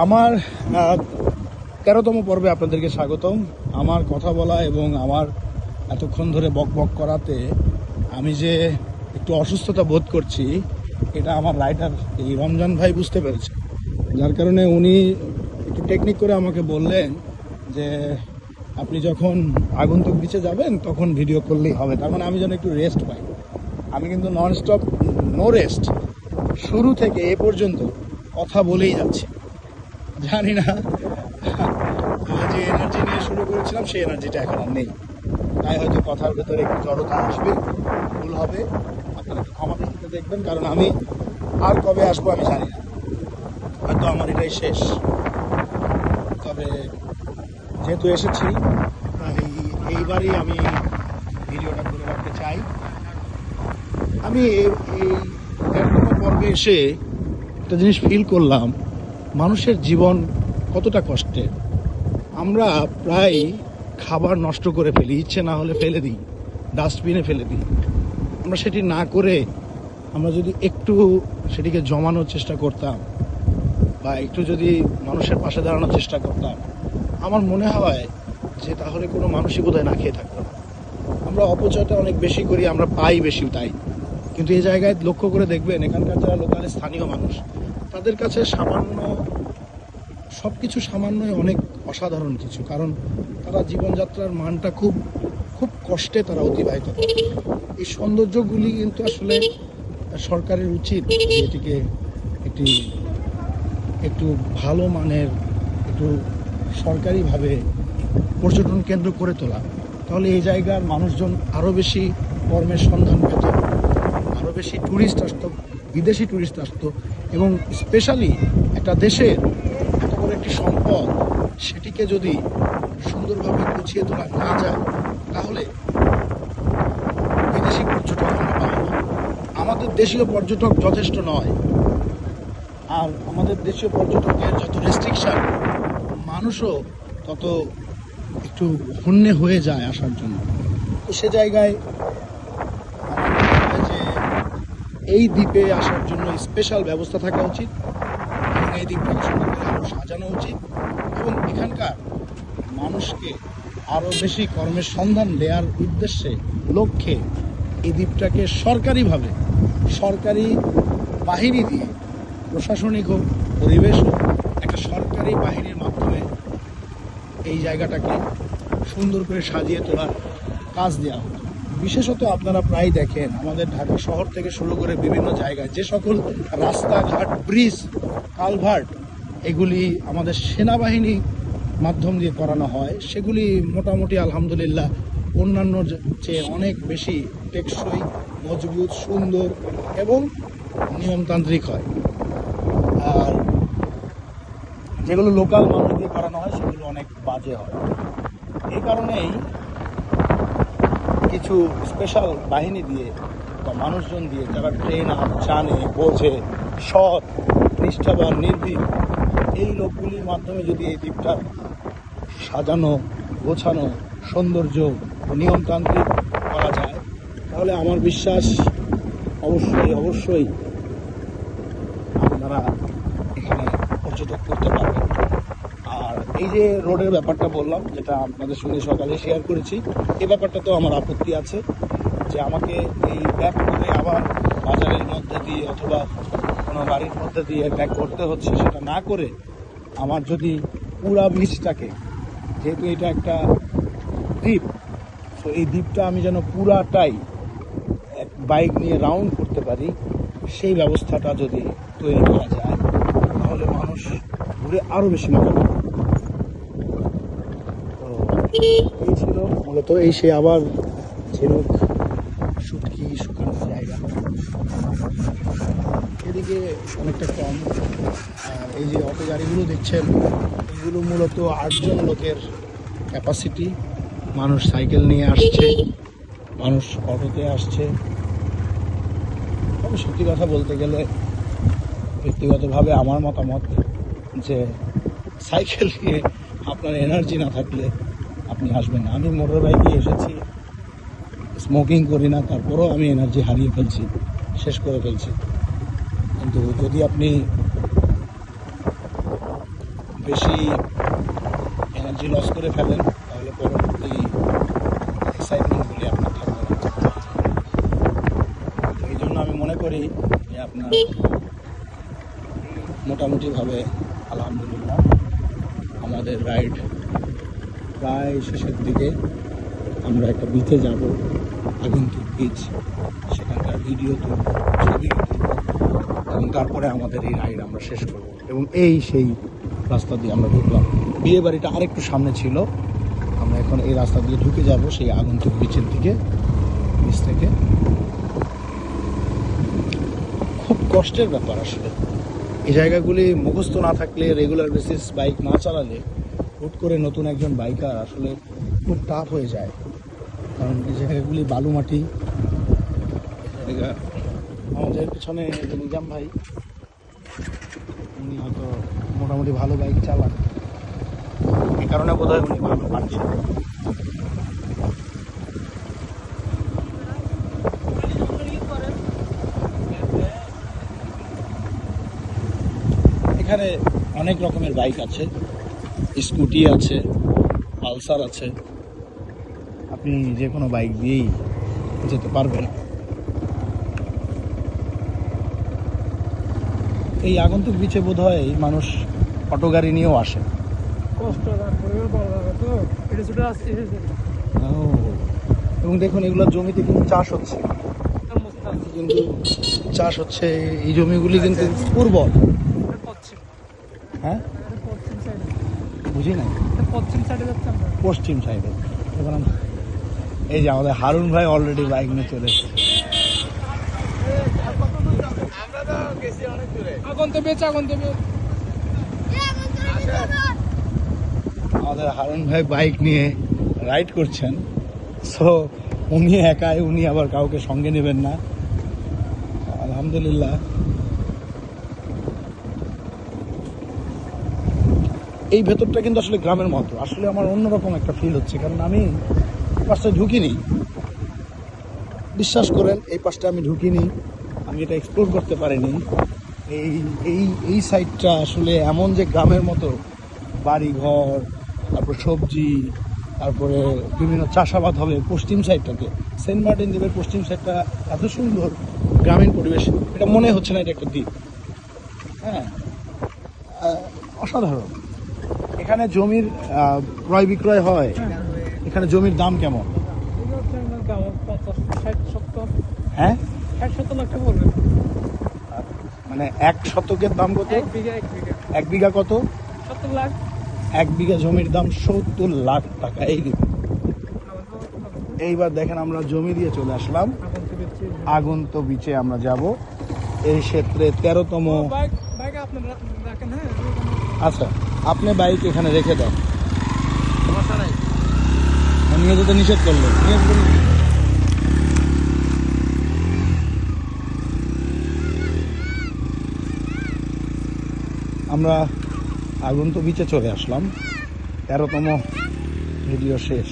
আমার 13তম পর্বে আপনাদেরকে স্বাগতম। আমার কথা বলা এবং আমার এতক্ষণ ধরে বক বক করাতে আমি যে একটু অসুস্থতা বোধ করছি এটা আমার রাইটার এই রমজান ভাই বুঝতে পেরেছে, যার কারণে উনি একটু টেকনিক করে আমাকে বললেন যে আপনি যখন আগন্তুক বিচে যাবেন তখন ভিডিও করলেই হবে। তার মানে আমি যেন একটু রেস্ট পাই। আমি কিন্তু ননস্টপ, নো রেস্ট, শুরু থেকে এ পর্যন্ত কথা বলেই যাচ্ছি। জানি না যে এনার্জি নিয়ে শুরু করেছিলাম সেই এনার্জিটা এখন আর নেই, তাই হয়তো কথার ভেতরে একটু জড়তা আসবে, ভুল হবে, আপনারা একটু ক্ষমা দৃষ্টিতে দেখবেন। কারণ আমি আর কবে আসবো আমি জানি না, হয়তো আমার এটাই শেষ। তবে যেহেতু এসেছি তাই এইবারই আমি ভিডিওটা করে রাখতে চাই। আমি এই 13তম পর্বে এসে একটা জিনিস ফিল করলাম, মানুষের জীবন কতটা কষ্টের। আমরা প্রায় খাবার নষ্ট করে ফেলি, ইচ্ছে না হলে ফেলে দিই, ডাস্টবিনে ফেলে দিই। আমরা সেটি না করে আমরা যদি একটু সেটিকে জমানোর চেষ্টা করতাম বা একটু যদি মানুষের পাশে দাঁড়ানোর চেষ্টা করতাম, আমার মনে হয় যে তাহলে কোনো মানুষই বোধহয় না খেয়ে থাকতো না। আমরা অপচয়টা অনেক বেশি করি, আমরা পাই বেশি তাই, কিন্তু এই জায়গায় লক্ষ্য করে দেখবেন এখানকার যারা লোকালে স্থানীয় মানুষ, তাদের কাছে সামান্য সব কিছু সামান্যই অনেক অসাধারণ কিছু। কারণ তারা জীবনযাত্রার মানটা খুব খুব কষ্টে তারা অতিবাহিত করে। এই সৌন্দর্যগুলি কিন্তু আসলে সরকারের উচিত এটিকে একটু ভালো মানের, একটু সরকারিভাবে পর্যটন কেন্দ্র করে তোলা। তাহলে এই জায়গার মানুষজন আরও বেশি কর্মের সন্ধান পেত, আরও বেশি ট্যুরিস্ট আসতো, বিদেশি ট্যুরিস্ট আসতো। এবং স্পেশালি একটা দেশের এত বড় একটি সম্পদ, সেটিকে যদি সুন্দরভাবে গুছিয়ে তোলা না যায় তাহলে বিদেশি পর্যটক আমরা পাবো না। আমাদের দেশীয় পর্যটক যথেষ্ট নয়, আর আমাদের দেশীয় পর্যটকের যত রেস্ট্রিকশন, মানুষও তত একটু হন্যে হয়ে যায় আসার জন্য। তো সে জায়গায় যে এই দ্বীপে আসার জন্য স্পেশাল ব্যবস্থা থাকা উচিত এবং এই দ্বীপটাকে সুন্দর করে আরও সাজানো উচিত এবং এখানকার মানুষকে আরও বেশি কর্মের সন্ধান দেওয়ার উদ্দেশ্যে, লক্ষ্যে এই দ্বীপটাকে সরকারিভাবে, সরকারি বাহিনী দিয়ে, প্রশাসনিক হোক, পরিবেশ হোক, একটা সরকারি বাহিনীর মাধ্যমে এই জায়গাটাকে সুন্দর করে সাজিয়ে তোলার কাজ দেওয়া হতো। বিশেষত আপনারা প্রায় দেখেন আমাদের ঢাকা শহর থেকে শুরু করে বিভিন্ন জায়গায় যে সকল রাস্তাঘাট, ব্রিজ, কালভার্ট এগুলি আমাদের সেনাবাহিনী মাধ্যম দিয়ে করানো হয়, সেগুলি মোটামুটি আলহামদুলিল্লাহ অন্যান্য চেয়ে অনেক বেশি টেকসই, মজবুত, সুন্দর এবং নিয়মতান্ত্রিক হয়। আর যেগুলো লোকাল মানুষ দিয়ে করানো হয় সেগুলো অনেক বাজে হয়। এই কারণেই কিছু স্পেশাল বাহিনী দিয়ে বা মানুষজন দিয়ে, যারা ট্রেনার, জানে, বোঝে, সৎ, নিষ্ঠাবান, নির্ভীক, এই লোকগুলির মাধ্যমে যদি এই দ্বীপটা সাজানো, গোছানো, সৌন্দর্য, নিয়মতান্ত্রিক করা যায়, তাহলে আমার বিশ্বাস অবশ্যই আপনারা এখানে পর্যটক করতে পারবেন। আর এই যে রোডের ব্যাপারটা বললাম, যেটা আপনাদের সঙ্গে সকালে শেয়ার করেছি, এই ব্যাপারটা তো আমার আপত্তি আছে যে আমাকে এই ব্যাক করে আবার বাজারের মধ্যে দিয়ে অথবা কোনো বাড়ির মধ্যে দিয়ে ব্যাক করতে হচ্ছে। সেটা না করে আমার যদি পুরা বিচটাকে, যেহেতু এটা একটা দ্বীপ, তো এই দ্বীপটা আমি যেন পুরাটাই এক বাইক নিয়ে রাউন্ড করতে পারি, সেই ব্যবস্থাটা যদি তৈরি করা যায় তাহলে মানুষ ঘুরে আরও বেশি মজা পাবে। তো এই ছিল মূলত, এই সে আবার ঝিনুক, শুটকি শুকানোর জায়গা এদিকে অনেকটা কম। আর এই যে অটো গাড়িগুলো দেখছেন, এগুলো মূলত 8 জন লোকের ক্যাপাসিটি। মানুষ সাইকেল নিয়ে আসছে, মানুষ অটোতে আসছে। তবে সত্যি কথা বলতে গেলে ব্যক্তিগতভাবে আমার মতামত যে সাইকেল নিয়ে আপনার এনার্জি না থাকলে আপনি আসবেন না। আমি মোটর বাইকে এসেছি, স্মোকিং করি না, তারপরেও আমি এনার্জি হারিয়ে ফেলছি, শেষ করে ফেলছি। কিন্তু যদি আপনি বেশি এনার্জি লস করে ফেলেন তাহলে পরবর্তী এক্সাইটমেন্টগুলি আপনার থাকবে না। তো এই জন্য আমি মনে করি যে আপনার মোটামুটিভাবে আলহামদুলিল্লাহ আমাদের রাইড প্রায় শেষের দিকে। আমরা একটা বিচে যাব, আগন্তুক বিচ, সেখানকার ভিডিও তুলব, ছবি তুলব এবং তারপরে আমাদের এই রাইড আমরা শেষ করব। এবং এই সেই রাস্তা দিয়ে আমরা ঢুকলাম। বিয়ে বাড়িটা আরেকটু সামনে ছিল, আমরা এখন এই রাস্তা দিয়ে ঢুকে যাব সেই আগন্তুক বিচের দিকে। বিচ থেকে খুব কষ্টের ব্যাপার আসলে এই জায়গাগুলি মুখস্থ না থাকলে, রেগুলার বেসিস বাইক না চালালে হুট করে নতুন একজন বাইকার আসলে খুব টাফ হয়ে যায়। কারণ এই জায়গাগুলি বালু মাটি। আমাদের পিছনে নিজাম ভাই, উনি হয়তো মোটামুটি ভালো বাইক চালান, এই কারণে বোধ হয় উনি ভালো পারছেন। এখানে অনেক রকমের বাইক আছে, স্কুটি আছে, পালসার আছে, আপনি যে কোনো বাইক দিয়েই যেতে পারবেন। এই আগন্তুক বিচে বোধ হয় মানুষ অটো গাড়ি নিয়েও আসে। এবং দেখুন এগুলো জমিতে কিন্তু চাষ হচ্ছে, কিন্তু চাষ হচ্ছে এই জমিগুলি কিন্তু উর্বর। হ্যাঁ, বুঝি না, পশ্চিম সাইডে। এখন এই যে আমাদের হারুন ভাই অলরেডি বাইক নিয়ে চলে এসেছে। আমাদের হারুন ভাই বাইক নিয়ে রাইড করছেন। সো উনি একাই, উনি আবার কাউকে সঙ্গে নেবেন না। আলহামদুলিল্লাহ। এই ভেতরটা কিন্তু আসলে গ্রামের মতো। আসলে আমার অন্যরকম একটা ফিল হচ্ছে, কারণ আমি পাশটা ঢুকিনি। বিশ্বাস করেন, এই পাশটা আমি ঢুকিনি, আমি এটা এক্সপ্লোর করতে পারিনি। এই এই এই সাইডটা আসলে এমন যে গ্রামের মতো, বাড়ি ঘর, তারপর সবজি, তারপরে বিভিন্ন চাষাবাদ হবে পশ্চিম সাইডটাতে। সেন্ট মার্টিন দ্বীপের পশ্চিম সাইডটা এত সুন্দর গ্রামীণ পরিবেশ, এটা মনে হচ্ছে না এটা একটা দ্বীপ। হ্যাঁ, অসাধারণ। এখানে জমির ক্রয় বিক্রয় হয়। এখানে জমির দাম কেমন? হ্যাঁ, মানে 1 শতকের দাম কত? 1 বিঘা কত? 70 লাখ। 1 বিঘা জমির দাম 70 লাখ টাকা। এইবার দেখেন আমরা জমি দিয়ে চলে আসলাম আগন্তুক বিচে। আমরা যাব এই ক্ষেত্রে 13তম। আচ্ছা, আপনি বাইক এখানে রেখে দেন, নিয়ে যেতে নিষেধ করলো। আমরা আগন্তুক বিচে চলে আসলাম। 13তম ভিডিও শেষ।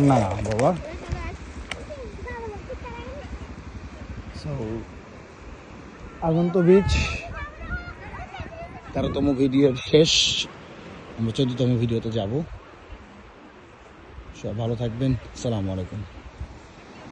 না বাবা, আগন্তুক বিচ 13তম ভিডিওর শেষ। আমরা 14তম ভিডিওতে যাব। সব ভালো থাকবেন। আসসালামু আলাইকুম।